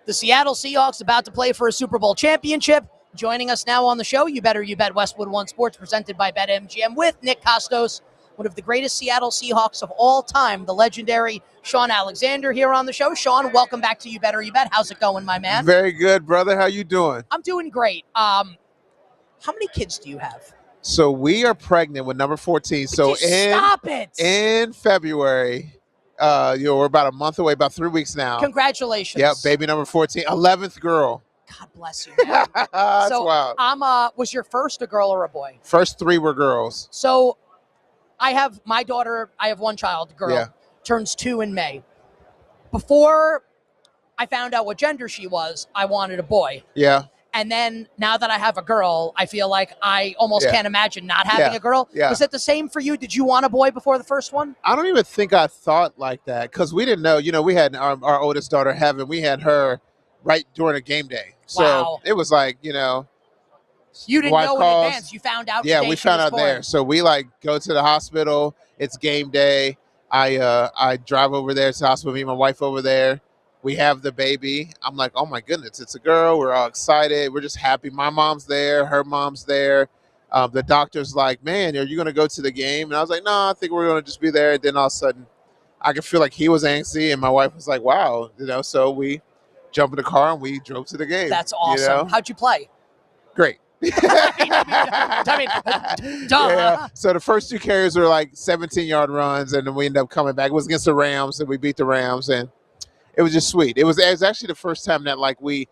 The Seattle Seahawks about to play for a Super Bowl championship. Joining us now on the show, You Better You Bet Westwood One Sports, presented by BetMGM, with Nick Kostos, one of the greatest Seattle Seahawks of all time, the legendary Shaun Alexander, here on the show. Shaun, welcome back to You Better You Bet. How's it going, my man? Very good, brother. How you doing? I'm doing great. How many kids do you have? So we are pregnant with number 14. So stop it. In February, we're about a month away, about 3 weeks now. Congratulations. Yep, baby number 14, 11th girl. God bless you, man. That's so wild. Was your first a girl or a boy? First 3 were girls. So I have my daughter, I have one child, girl, turns 2 in May. Before I found out what gender she was, I wanted a boy. Yeah. And then now that I have a girl, I feel like I almost can't imagine not having a girl. Yeah. Was it the same for you? Did you want a boy before the first one? I don't even think I thought like that because we didn't know. You know, we had our oldest daughter, Heaven. We had her right during a game day. So it was like, you know. You didn't know in advance. You found out. Yeah, we found out there. So we go to the hospital. It's game day. I drive over there to the hospital. Me and my wife over there. We have the baby. I'm like, oh my goodness, it's a girl. We're all excited. We're just happy. My mom's there. Her mom's there. The doctor's like, man, are you going to go to the game? And I was like, no, I think we're going to just be there. And then all of a sudden, I could feel like he was angsty, and my wife was like, wow, So we jumped in the car and we drove to the game. That's awesome. How'd you play? Great. I mean, duh. Yeah. So the first 2 carries were like 17-yard runs, and then we ended up coming back. It was against the Rams, and we beat the Rams, and it was just sweet. It was actually the first time that we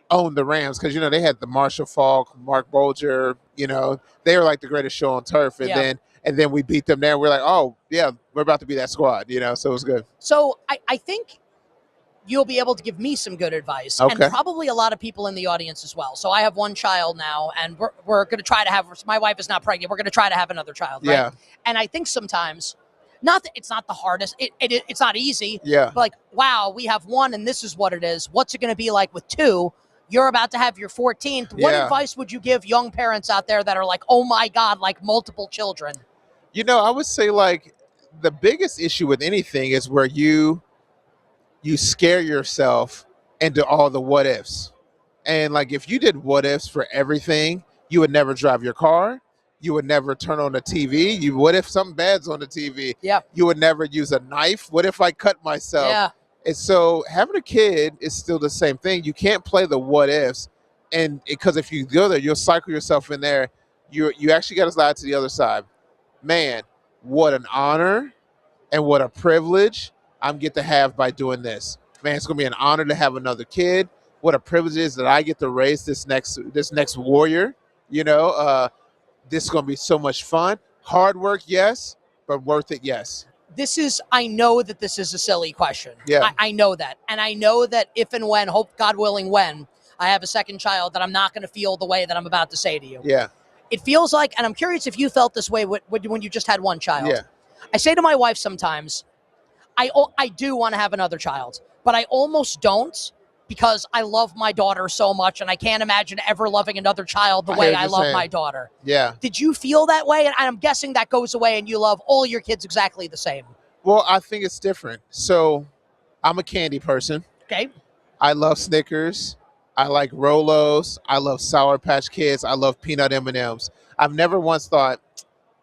owned the Rams because they had the Marshall Faulk, Mark Bolger. They were like the greatest show on turf, and then we beat them there. We're like, oh yeah, we're about to be that squad. So it was good. So I think you'll be able to give me some good advice, and probably a lot of people in the audience as well. So I have one child now, and we're going to try to have. My wife is not pregnant. We're going to try to have another child. Right? Yeah. And I think sometimes. Not that it's not the hardest. It's not easy. Yeah. But like, wow, we have 1 and this is what it is. What's it going to be like with 2? You're about to have your 14th. What advice would you give young parents out there that are like, oh my God, like multiple children? I would say the biggest issue with anything is where you scare yourself into all the what ifs. And if you did what ifs for everything, you would never drive your car. You would never turn on the TV. What if something bad's on the TV? Yeah. You would never use a knife. What if I cut myself? Yeah. And so having a kid is still the same thing. You can't play the what ifs, and because if you go there, you'll cycle yourself in there. You actually got to slide to the other side. Man, what an honor and what a privilege I'm get to have by doing this. Man, it's gonna be an honor to have another kid. What a privilege it is that I get to raise this next warrior. This is going to be so much fun. Hard work, yes, but worth it, yes. I know that this is a silly question. Yeah. I know that. And I know that if and when, hope God willing, when I have a second child, that I'm not going to feel the way that I'm about to say to you. Yeah. It feels like, and I'm curious if you felt this way when you just had one child. Yeah. I say to my wife sometimes, I do want to have another child, but I almost don't. Because I love my daughter so much, and I can't imagine ever loving another child the way I love my daughter. Yeah. Did you feel that way? And I'm guessing that goes away, and you love all your kids exactly the same. Well, I think it's different. So I'm a candy person. Okay. I love Snickers. I like Rolos. I love Sour Patch Kids. I love peanut M&Ms. I've never once thought,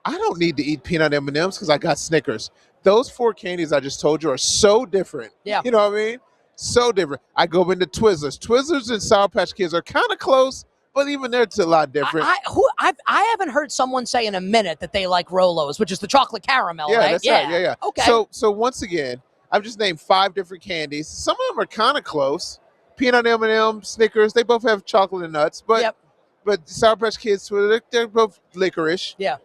I don't need to eat peanut M&Ms because I got Snickers. Those 4 candies I just told you are so different. Yeah. You know what I mean? So different. I go into Twizzlers. Twizzlers and Sour Patch Kids are kind of close, but even they're a lot different. I haven't heard someone say in a minute that they like Rolos, which is the chocolate caramel, yeah, right? That's right. Yeah. Okay. So once again, I've just named 5 different candies. Some of them are kind of close. Peanut M&M, Snickers, they both have chocolate and nuts, but Sour Patch Kids, they're both licorice. Yeah.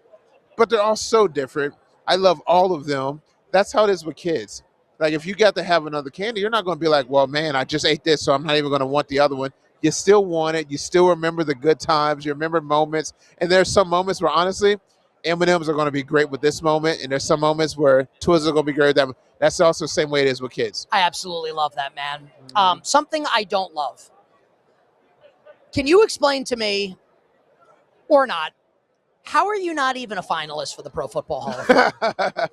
But they're all so different. I love all of them. That's how it is with kids. If you got to have another candy, you're not going to be like, well, man, I just ate this, so I'm not even going to want the other one. You still want it. You still remember the good times. You remember moments. And there's some moments where, honestly, M&Ms are going to be great with this moment, and there's some moments where Twizzlers are going to be great with that. That's also the same way it is with kids. I absolutely love that, man. Something I don't love. Can you explain to me, or not, how are you not even a finalist for the Pro Football Hall of Fame?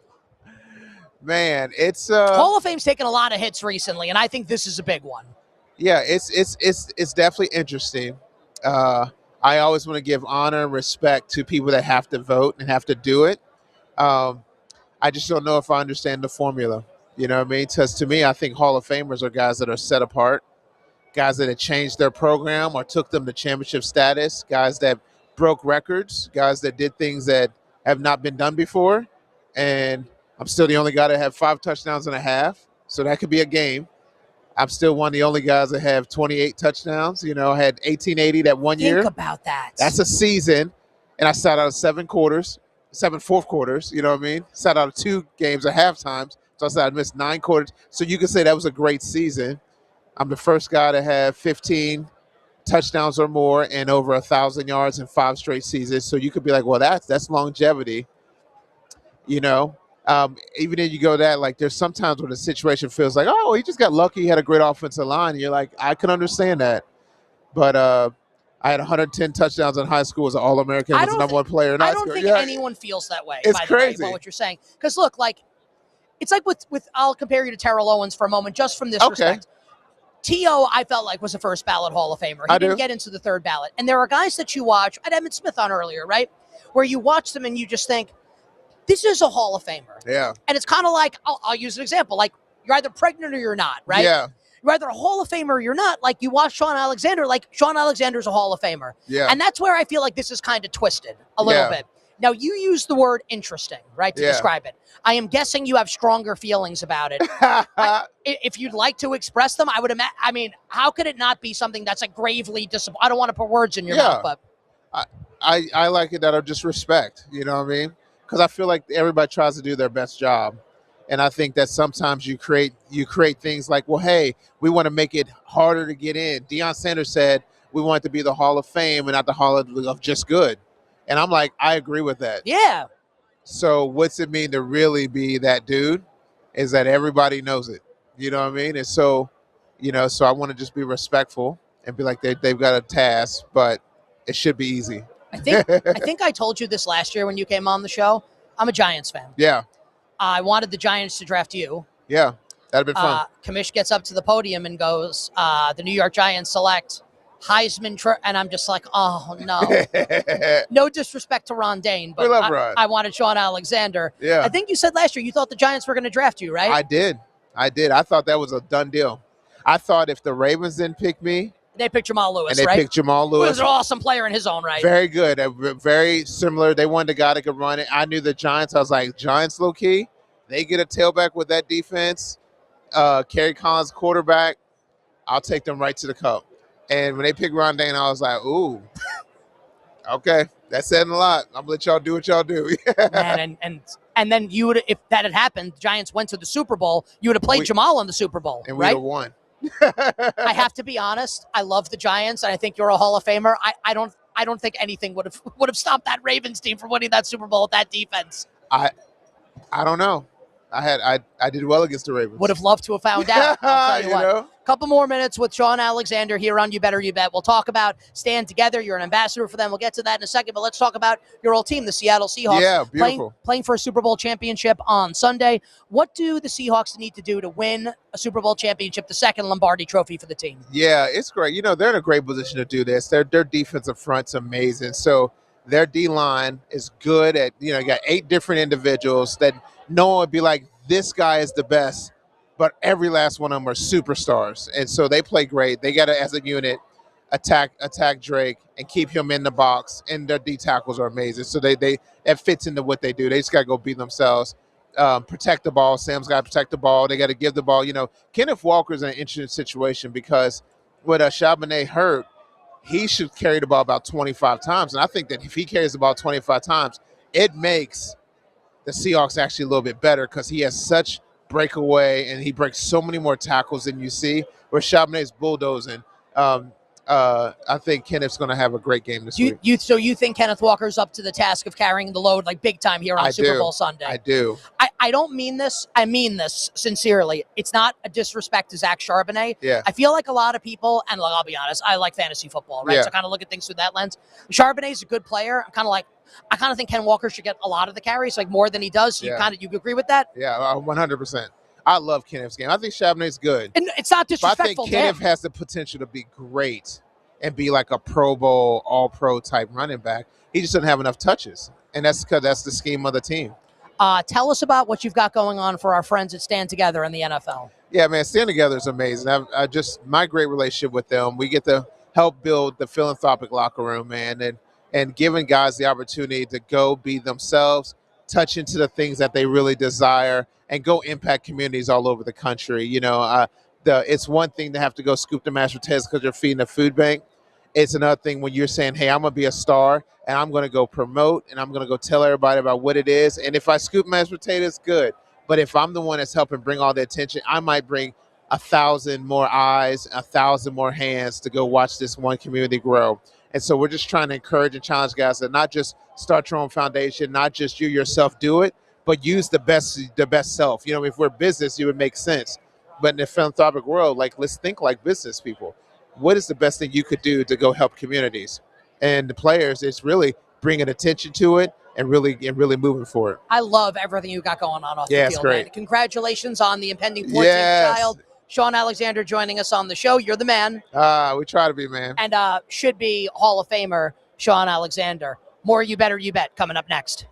Man, it's Hall of Fame's taken a lot of hits recently, and I think this is a big one. Yeah, it's definitely interesting. Uh, I always want to give honor and respect to people that have to vote and have to do it. Um, I just don't know if I understand the formula. You know what I mean? Because to me, I think Hall of Famers are guys that are set apart, guys that had changed their program or took them to championship status, guys that broke records, guys that did things that have not been done before. And I'm still the only guy to have 5 touchdowns and a half, so that could be a game. I'm still one of the only guys that have 28 touchdowns. You know, I had 1880 that one year. Think about that. That's a season. And I sat out of 7 fourth quarters. You know what I mean? Sat out of 2 games at halftimes. So I said I missed 9 quarters. So you could say that was a great season. I'm the first guy to have 15 touchdowns or more and over 1,000 yards in 5 straight seasons. So you could be like, well, that's longevity. You know, even if you go that, like, there's sometimes when the situation feels like, oh, he just got lucky, he had a great offensive line. And you're like, I can understand that. But I had 110 touchdowns in high school as an All-American, was the number 1 player in high school. I don't think anyone feels that way. It's by crazy. The way, about what you're saying. Because look, like, it's like with I'll compare you to Terrell Owens for a moment, just from this respect. T.O., I felt like, was a first ballot Hall of Famer. He didn't get into the third ballot. And there are guys that you watch, I had Emmitt Smith on earlier, right? Where you watch them and you just think, this is a Hall of Famer. Yeah. And it's kind of like, I'll use an example, like you're either pregnant or you're not, right? Yeah. You're either a Hall of Famer or you're not. Like you watch Shaun Alexander, like Shaun Alexander's a Hall of Famer. Yeah. And that's where I feel like this is kind of twisted a little bit. Now, you use the word interesting, right, to describe it. I am guessing you have stronger feelings about it. If you'd like to express them, I would imagine. I mean, how could it not be something that's like gravely disappointing? I don't want to put words in your mouth, but I like it out of just respect. You know what I mean? Because I feel like everybody tries to do their best job, and I think that sometimes you create things like, well, hey, we want to make it harder to get in. Deion Sanders said we want it to be the Hall of Fame and not the Hall of just good. And I'm like, I agree with that. Yeah. So what's it mean to really be that dude? Is that everybody knows it. You know what I mean? And so, so I want to just be respectful and be like, they've got a task, but it should be easy. I think I told you this last year when you came on the show. I'm a Giants fan. Yeah. I wanted the Giants to draft you. Yeah, that'd been fun. Kamish gets up to the podium and goes, the New York Giants select Heisman, and I'm just like, oh, no. No disrespect to Ron Dane, but I wanted Shaun Alexander. Yeah. I think you said last year you thought the Giants were going to draft you, right? I did. I thought that was a done deal. I thought if the Ravens didn't pick me. They picked Jamal Lewis, and they picked Jamal Lewis. Who was an awesome player in his own right. Very good. Very similar. They wanted a guy that could run it. I knew the Giants. I was like, Giants low-key. They get a tailback with that defense. Kerry Collins quarterback. I'll take them right to the cup. And when they picked Ron Dane, I was like, ooh, okay, that's saying a lot. I'm going to let y'all do what y'all do. Man, and then you would, if that had happened, the Giants went to the Super Bowl, you would have played Jamal in the Super Bowl, and we would have won. I have to be honest. I love the Giants, and I think you're a Hall of Famer. I don't think anything would have stopped that Ravens team from winning that Super Bowl with that defense. I don't know. I did well against the Ravens. Would have loved to have found out. I'll tell you what. Know? Couple more minutes with Shaun Alexander here on You Better You Bet. We'll talk about Stand Together. You're an ambassador for them. We'll get to that in a second, but let's talk about your old team, the Seattle Seahawks. Yeah, beautiful. Playing for a Super Bowl championship on Sunday. What do the Seahawks need to do to win a Super Bowl championship, the second Lombardi trophy for the team? Yeah, it's great. They're in a great position to do this. Their defensive front's amazing. So their D-line is good at, you got 8 different individuals that no one would be like, this guy is the best. But every last one of them are superstars. And so they play great. They got to, as a unit, attack Drake and keep him in the box. And their D tackles are amazing. So that fits into what they do. They just got to go beat themselves. Protect the ball. Sam's got to protect the ball. They got to give the ball. Kenneth Walker's in an interesting situation because with Charbonnet hurt, he should carry the ball about 25 times. And I think that if he carries the ball 25 times, it makes the Seahawks actually a little bit better because he has such breakaway and he breaks so many more tackles than you see, where Charbonnet's bulldozing. I think Kenneth's going to have a great game this week. So you think Kenneth Walker's up to the task of carrying the load like big time here on Super Bowl Sunday? I do. I don't mean this. I mean this sincerely. It's not a disrespect to Zach Charbonnet. Yeah. I feel like a lot of people, and I'll be honest, I like fantasy football, right? Yeah. So I kind of look at things through that lens. Charbonnet's a good player. I kind of think Ken Walker should get a lot of the carries, like more than he does. So you agree with that? Yeah, 100%. I love Kenneth's game. I think Charbonnet's good. And it's not But I think disrespectful to him. Kenneth has the potential to be great and be like a Pro Bowl, All-Pro type running back. He just doesn't have enough touches, and that's because that's the scheme of the team. Tell us about what you've got going on for our friends that stand together in the NFL. Yeah, man, Stand Together is amazing. I just my great relationship with them. We get to help build the philanthropic locker room, man, and giving guys the opportunity to go be themselves, touch into the things that they really desire, and go impact communities all over the country. It's one thing to have to go scoop the mashed potatoes because you're feeding a food bank. It's another thing when you're saying, hey, I'm going to be a star, and I'm going to go promote, and I'm going to go tell everybody about what it is. And if I scoop mashed potatoes, good. But if I'm the one that's helping bring all the attention, I might bring 1,000 more eyes, 1,000 more hands to go watch this one community grow. And so we're just trying to encourage and challenge guys to not just start your own foundation, not just you yourself do it, but use the best self. If we're business, it would make sense. But in the philanthropic world, let's think like business people. What is the best thing you could do to go help communities? And the players, it's really bringing attention to it and really moving forward. I love everything you got going on off the Yeah, field. it's great. Man. Congratulations on the impending 14th Yes. child. Shaun Alexander joining us on the show. You're the man. We try to be, man. And should be Hall of Famer Shaun Alexander. More You Better You Bet coming up next.